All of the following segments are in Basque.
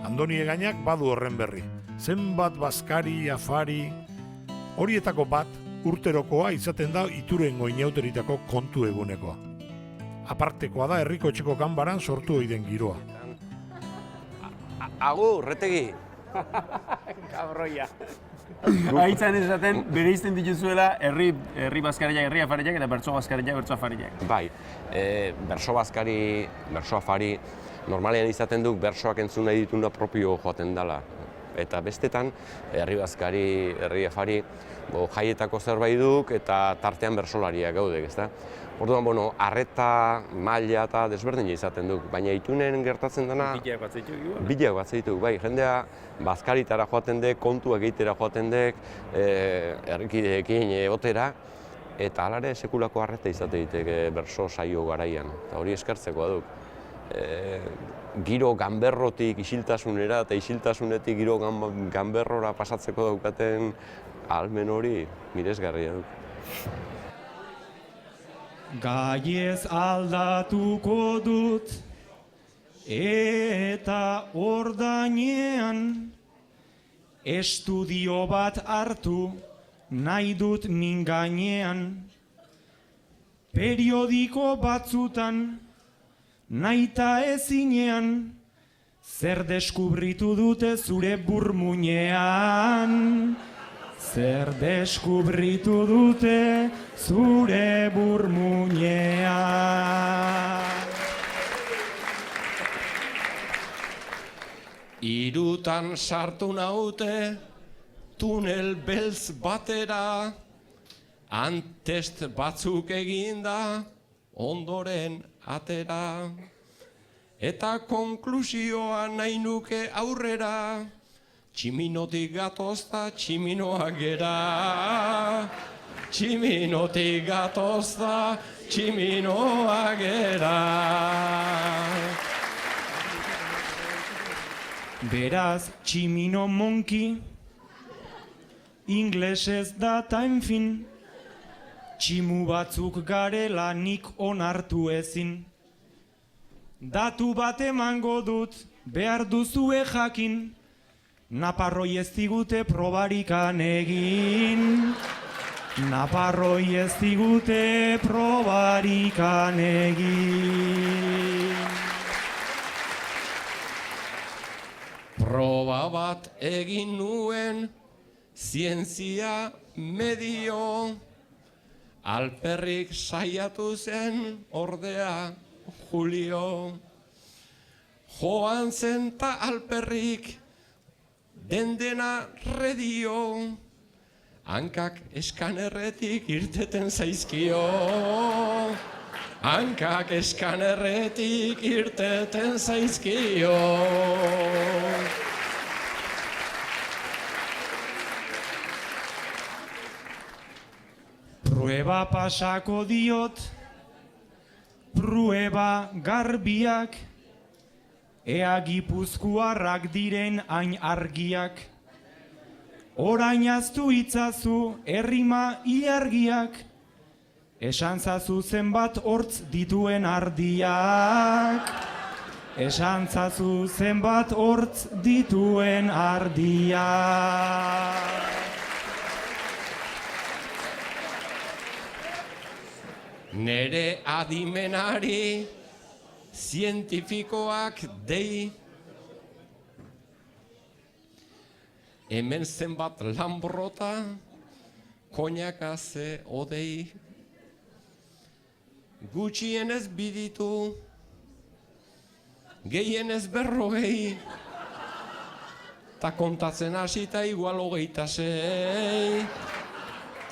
Andoni Egainak badu horren berri. Zenbat bazkari, afari, horietako bat urterokoa izaten da Iturengo inauteritako kontu egunekoa. Apartekoa da herriko etxeko ganbaran sortu ohi den giroa. Agur, retegi! Kabroia. Haitzan esaten, bereizten dituzuela herri bazkariak, herri afariak eta bertso bazkariak, bertso afariak. Bai, berso bazkari, berso afari, normalean izaten duk bersoak entzun nahi dituna propio joaten dela. Eta bestetan, herri bazkari, herri afari, jaietako zerbait duk eta tartean bersolariak gaudek, ezta? Orduan, arreta, maila eta desberdina izaten duk, baina Itunen gertatzen dena... Bileak bat zaituk, Bileak bat zaituk, bai, jendea bazkaritara joaten dek, kontuak egitera joaten dek, herrikideekin egotera, eta alare sekulako arreta izate ditek berso saio garaian, eta hori eskertzekoa duk. Giro ganberrotik isiltasunera eta isiltasunetik giro ganberrora pasatzeko daukaten ahalmen hori miresgarria duk. Gaiez aldatuko dut eta ordainean estudio bat hartu nahi dut min gainean. Periodiko batzutan naita ezinean zer deskubritu dute zure burmuinean. Zer deskubritu dute zure burmuinean. Hirutan sartu naute tunel beltz batera, antest batzuk eginda ondoren atera. Eta konklusioa nahi nuke aurrera, tximinotik gatozta, tximinoa gera. Tximinotik gatozta, tximinoa gera. Beraz, tximino monkey, inglesez data enfin, tximu batzuk garela nik onartu ezin. Datu bat emango dut, behar duzue jakin, Naparroi ez digute probarikan egin. Naparroi ez digute probarikan egin. Proba bat egin nuen, zientzia medio, alperrik saiatu zen ordea Julio. Joan zen ta alperrik dendena redio, hankak eskanerretik irteten zaizkio. Hankak eskanerretik irteten zaizkio. Prueba pasako diot, prueba garbiak, ea gipuzkoarrak diren hain argiak. Orain aztu itzazu errima ilargiak, esan zazu zenbat hortz dituen ardiak. Esan zazu zenbat hortz dituen ardiak. Nere adimenari zientifikoak dei, hemen zenbat lambrota, koinaka ze odei. Gutxienez biditu, gehienez 40, ta kontatzen hasita igual 26.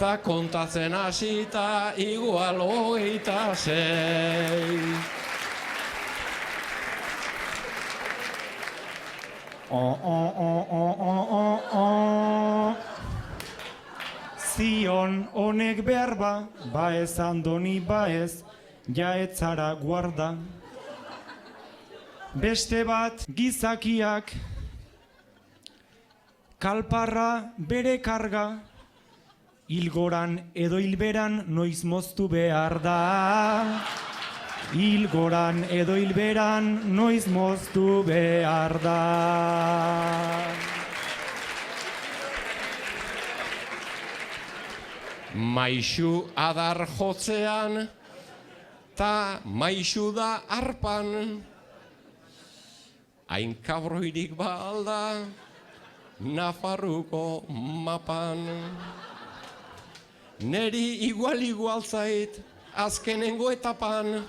Ta kontatzen hasita igual 26. Zion honek behar ba ez Andoni ba ez, ja ez zara guarda. Beste bat gizakiak, kalparra bere karga, hilgoran edo hilberan noiz moztu behar da. Hilgoran edo hilberan noiz moztu behar da. Maixu adar jotzean, ta maixu da arpan. Hain kabroirik balda, Nafarruko mapan. Neri igual zait, azkenengo etapan.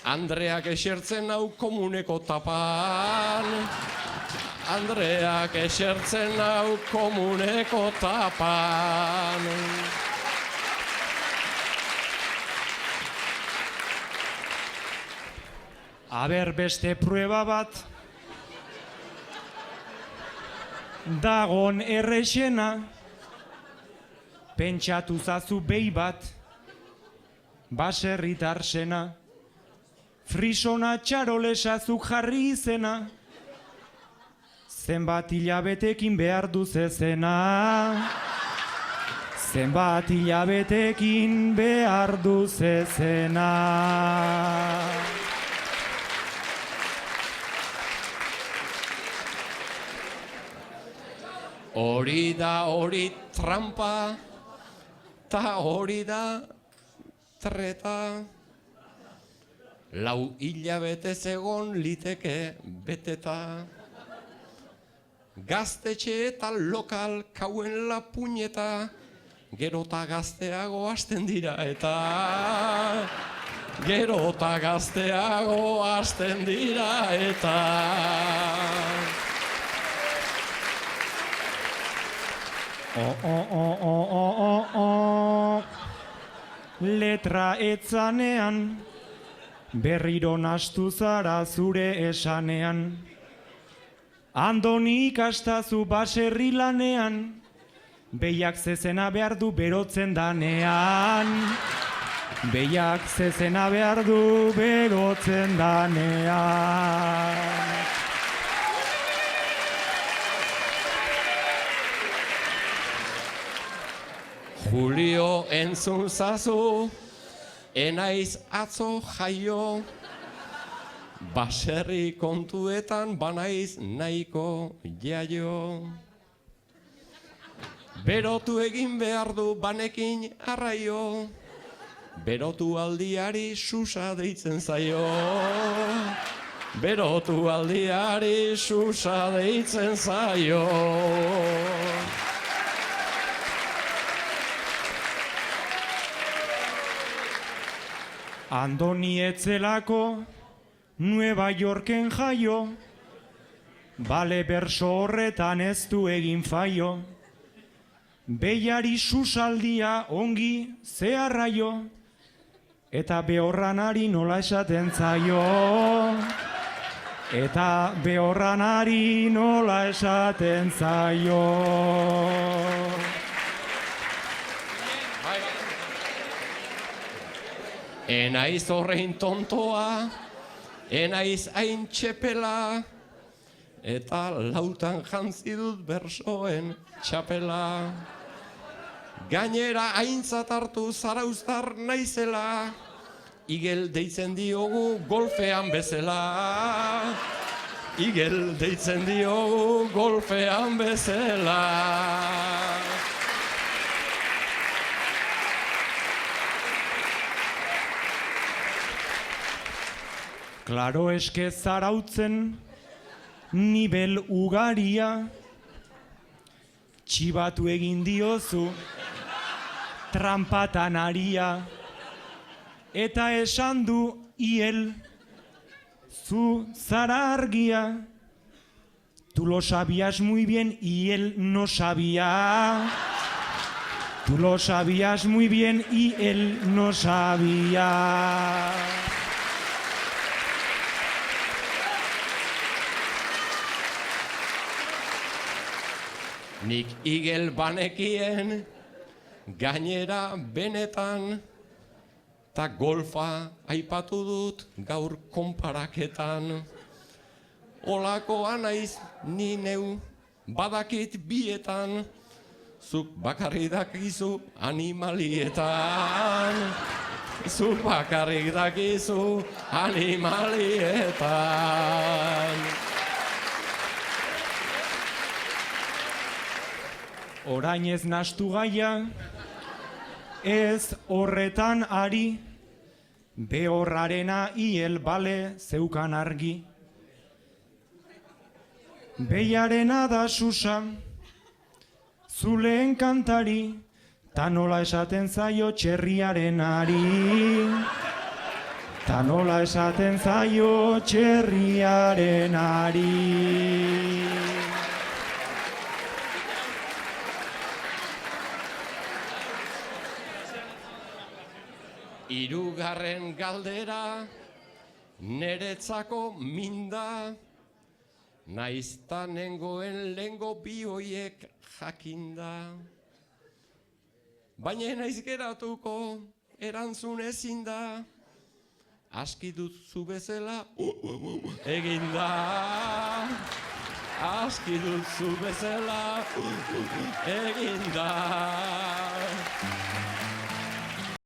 Andreak esertzen hau komuneko tapan. Andreak esertzen hau komuneko tapan. Aber beste prueba bat, dagon errexena, pentsatu zazu behi bat, baserritar sena, frisona txarolesazuk jarri izena, zenbat hilabetekin behar du zezena, zenbat hilabetekin behar du zezena. Hori da hori trampa, ta hori da treta. Lau hilabetez egon liteke beteta. Gaztetxe eta lokal kauen lapuñeta, gerota gazteago hasten dira eta. Gerota gazteago hasten dira eta. Letra etzanean, berriro nastu zara zure esanean. Andoni ikastazu baserri lanean, behiak zezena behar du berotzen danean. Behiak zezena behar du berotzen danean. Julio entzun zazu, enaiz atzo jaio, baserri kontuetan banaiz nahiko jaio. Berotu egin behar du banekin arraio, berotu aldiari susa deitzen zaio. Berotu aldiari susa deitzen zaio. Andoni etzelako, Nueva Yorken jaio, bale berso horretan ez du egin faio. Behiari susaldia ongi zeharraio, eta behorranari nola esaten zaio. Eta behorranari nola esaten zaio. Enaiz horrein tontoa, enaiz hain txepela, eta lautan jantzi dut bersoen txapela. Gainera aintzat hartu zarauztar naizela, igel deitzen diogu golfean bezala. Igel deitzen diogu golfean bezala. Klaro eske zarautzen, nivel ugaria, txibatu egin diozu, trampatan aria, eta esan du hiel, zu zara argia, tu lo sabías muy bien y él no sabía. Tu lo sabías muy bien y él no sabía. Nik igel banekien, gainera benetan, ta golfa aipatu dut gaur konparaketan. Olakoa naiz ni neu badakit bietan, zuk bakarri dakizu animalietan. zuk bakarrik dakizu animalietan. Orain ez nastu gaia, ez horretan ari, behorrarena hiel bale zeukan argi. Behiarena da susa, zuleen kantari, ta nola esaten zaio txerriaren ari. Ta nola esaten zaio txerriaren ari. Hirugarren galdera, neretzako minda, naizta nengoen lengo bi hoiek jakinda. Baina naiz geratuko erantzun ezin da, aski dut zu bezala eginda. Aski dut zu bezala eginda.